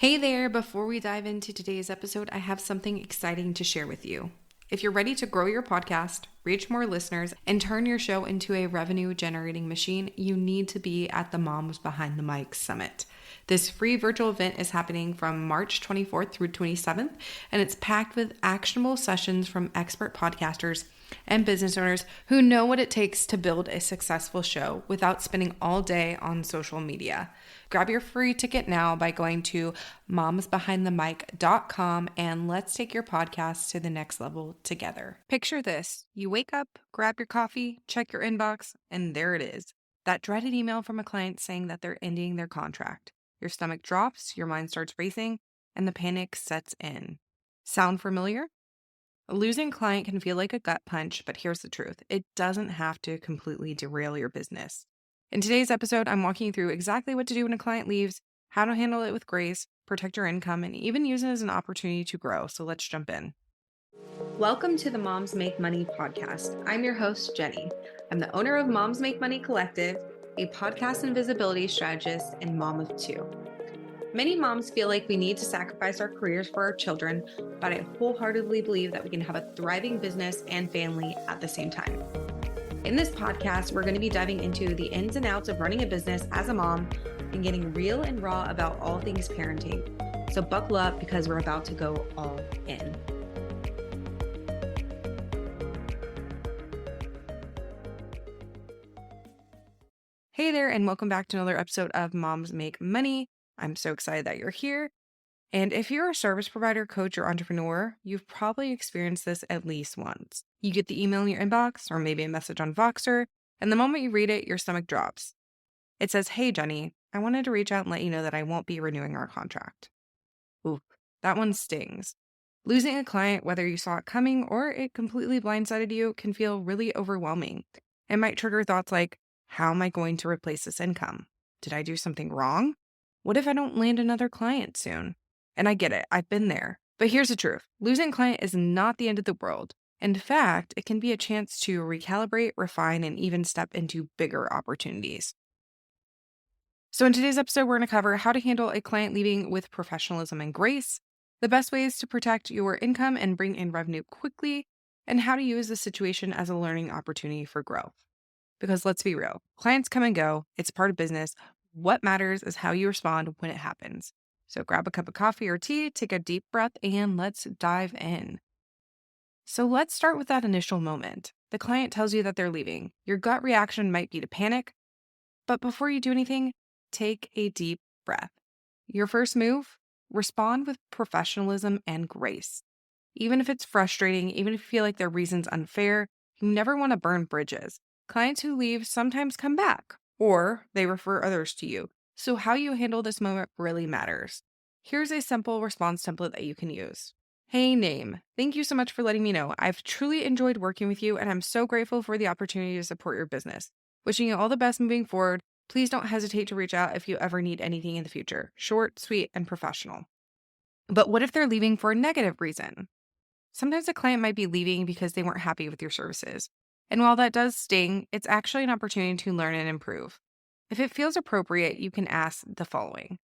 Hey there, before we dive into today's episode, I have something exciting to share with you. If you're ready to grow your podcast, reach more listeners, and turn your show into a revenue generating machine, you need to be at the Moms Behind the Mic Summit. This free virtual event is happening from March 24th through 27th, and it's packed with actionable sessions from expert podcasters and business owners who know what it takes to build a successful show without spending all day on social media. Grab your free ticket now by going to momsbehindthemic.com and let's take your podcast to the next level together. Picture this. You wake up, grab your coffee, check your inbox, and there it is. That dreaded email from a client saying that they're ending their contract. Your stomach drops, your mind starts racing, and the panic sets in. Sound familiar? A losing client can feel like a gut punch, but here's the truth. It doesn't have to completely derail your business. In today's episode, I'm walking you through exactly what to do when a client leaves, how to handle it with grace, protect your income, and even use it as an opportunity to grow. So let's jump in. Welcome to the Moms Make Money podcast. I'm your host, Jenny. I'm the owner of Moms Make Money Collective, a podcast and visibility strategist, and mom of two. Many moms feel like we need to sacrifice our careers for our children, but I wholeheartedly believe that we can have a thriving business and family at the same time. In this podcast, we're going to be diving into the ins and outs of running a business as a mom and getting real and raw about all things parenting. So buckle up because we're about to go all in. Hey there, and welcome back to another episode of Moms Make Money. I'm so excited that you're here. And if you're a service provider, coach, or entrepreneur, you've probably experienced this at least once. You get the email in your inbox or maybe a message on Voxer, and the moment you read it, your stomach drops. It says, "Hey, Jenny, I wanted to reach out and let you know that I won't be renewing our contract." Ooh, that one stings. Losing a client, whether you saw it coming or it completely blindsided you, can feel really overwhelming. It might trigger thoughts like, how am I going to replace this income? Did I do something wrong? What if I don't land another client soon? And I get it, I've been there. But here's the truth. Losing a client is not the end of the world. In fact, it can be a chance to recalibrate, refine, and even step into bigger opportunities. So in today's episode, we're going to cover how to handle a client leaving with professionalism and grace, the best ways to protect your income and bring in revenue quickly, and how to use the situation as a learning opportunity for growth. Because let's be real, clients come and go. It's part of business. What matters is how you respond when it happens. So grab a cup of coffee or tea, take a deep breath, and let's dive in. So let's start with that initial moment. The client tells you that they're leaving. Your gut reaction might be to panic, but before you do anything, take a deep breath. Your first move, respond with professionalism and grace. Even if it's frustrating, even if you feel like their reason's unfair, you never want to burn bridges. Clients who leave sometimes come back, or they refer others to you. So how you handle this moment really matters. Here's a simple response template that you can use. Hey, name. Thank you so much for letting me know. I've truly enjoyed working with you, and I'm so grateful for the opportunity to support your business. Wishing you all the best moving forward. Please don't hesitate to reach out if you ever need anything in the future. Short, sweet, and professional. But what if they're leaving for a negative reason? Sometimes a client might be leaving because they weren't happy with your services. And while that does sting, it's actually an opportunity to learn and improve. If it feels appropriate, you can ask the following.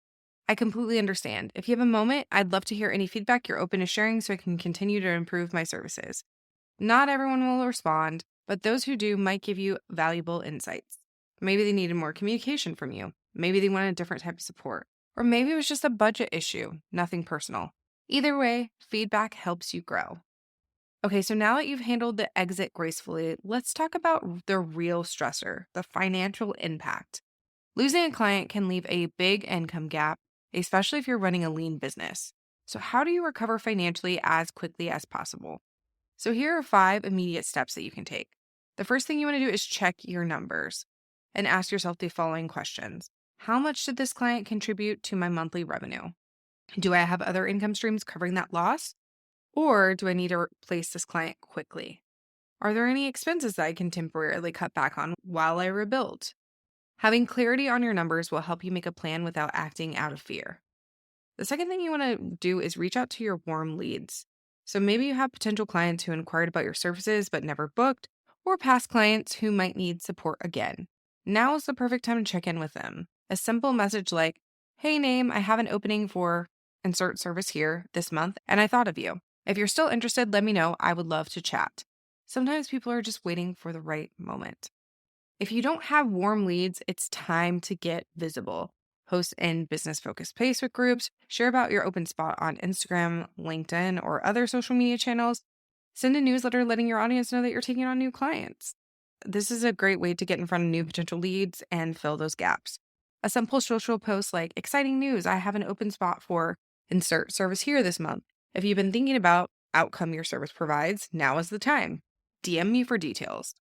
I completely understand. If you have a moment, I'd love to hear any feedback you're open to sharing so I can continue to improve my services. Not everyone will respond, but those who do might give you valuable insights. Maybe they needed more communication from you. Maybe they wanted a different type of support. Or maybe it was just a budget issue, nothing personal. Either way, feedback helps you grow. Okay, so now that you've handled the exit gracefully, let's talk about the real stressor, the financial impact. Losing a client can leave a big income gap, especially if you're running a lean business. So how do you recover financially as quickly as possible? So here are 5 immediate steps that you can take. The first thing you want to do is check your numbers and ask yourself the following questions. How much did this client contribute to my monthly revenue? Do I have other income streams covering that loss? Or do I need to replace this client quickly? Are there any expenses that I can temporarily cut back on while I rebuild? Having clarity on your numbers will help you make a plan without acting out of fear. The second thing you want to do is reach out to your warm leads. So maybe you have potential clients who inquired about your services but never booked, or past clients who might need support again. Now is the perfect time to check in with them. A simple message like, "Hey, name, I have an opening for," insert service here this month, and I thought of you. If you're still interested, let me know. I would love to chat. Sometimes people are just waiting for the right moment. If you don't have warm leads, it's time to get visible. Post in business-focused Facebook groups, share about your open spot on Instagram, LinkedIn, or other social media channels. Send a newsletter letting your audience know that you're taking on new clients. This is a great way to get in front of new potential leads and fill those gaps. A simple social post like, exciting news, I have an open spot for insert service here this month. If you've been thinking about outcome your service provides, now is the time. DM me for details.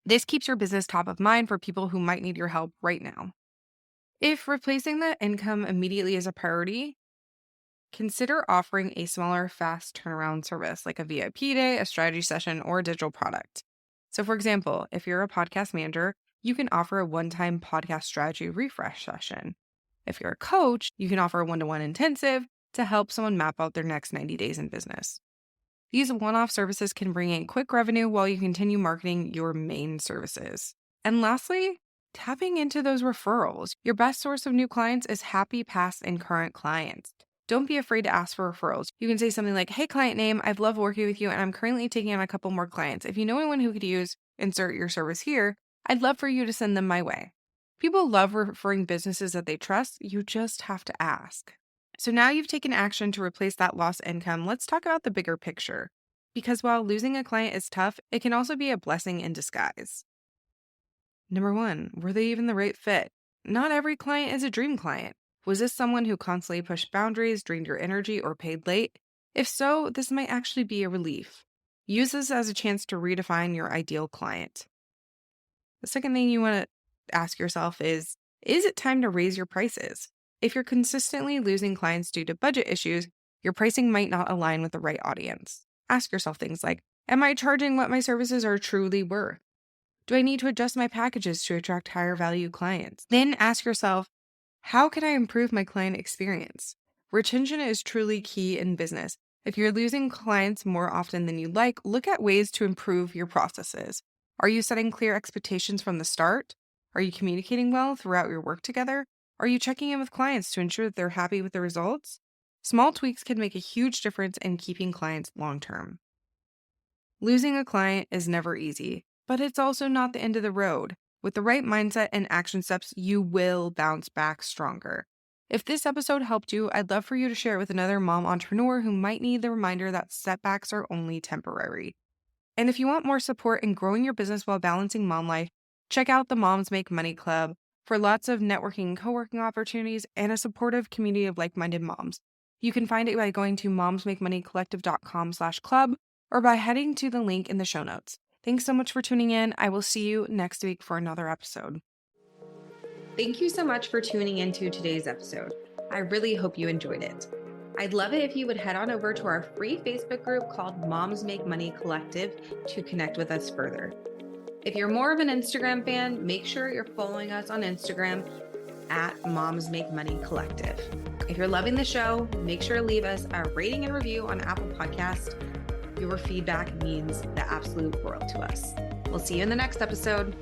This keeps your business top of mind for people who might need your help right now. If replacing the income immediately is a priority, consider offering a smaller, fast turnaround service like a VIP day, a strategy session, or a digital product. So, for example, if you're a podcast manager, you can offer a one-time podcast strategy refresh session. If you're a coach, you can offer a one-to-one intensive to help someone map out their next 90 days in business. These one-off services can bring in quick revenue while you continue marketing your main services. And lastly, tapping into those referrals. Your best source of new clients is happy past and current clients. Don't be afraid to ask for referrals. You can say something like, hey, client name, I've loved working with you and I'm currently taking on a couple more clients. If you know anyone who could use insert your service here, I'd love for you to send them my way. People love referring businesses that they trust. You just have to ask. So now you've taken action to replace that lost income. Let's talk about the bigger picture. Because while losing a client is tough, it can also be a blessing in disguise. Number 1, were they even the right fit? Not every client is a dream client. Was this someone who constantly pushed boundaries, drained your energy, or paid late? If so, this might actually be a relief. Use this as a chance to redefine your ideal client. The second thing you want to ask yourself is it time to raise your prices? If you're consistently losing clients due to budget issues, your pricing might not align with the right audience. Ask yourself things like, am I charging what my services are truly worth? Do I need to adjust my packages to attract higher value clients? Then ask yourself, how can I improve my client experience? Retention is truly key in business. If you're losing clients more often than you'd like, look at ways to improve your processes. Are you setting clear expectations from the start? Are you communicating well throughout your work together? Are you checking in with clients to ensure that they're happy with the results? Small tweaks can make a huge difference in keeping clients long-term. Losing a client is never easy, but it's also not the end of the road. With the right mindset and action steps, you will bounce back stronger. If this episode helped you, I'd love for you to share it with another mom entrepreneur who might need the reminder that setbacks are only temporary. And if you want more support in growing your business while balancing mom life, check out the Moms Make Money Club for lots of networking and co-working opportunities and a supportive community of like-minded moms. You can find it by going to momsmakemoneycollective.com/club or by heading to the link in the show notes. Thanks so much for tuning in. I will see you next week for another episode. Thank you so much for tuning into today's episode. I really hope you enjoyed it. I'd love it if you would head on over to our free Facebook group called Moms Make Money Collective to connect with us further. If you're more of an Instagram fan, make sure you're following us on Instagram at Moms Make Money Collective. If you're loving the show, make sure to leave us a rating and review on Apple Podcast. Your feedback means the absolute world to us. We'll see you in the next episode.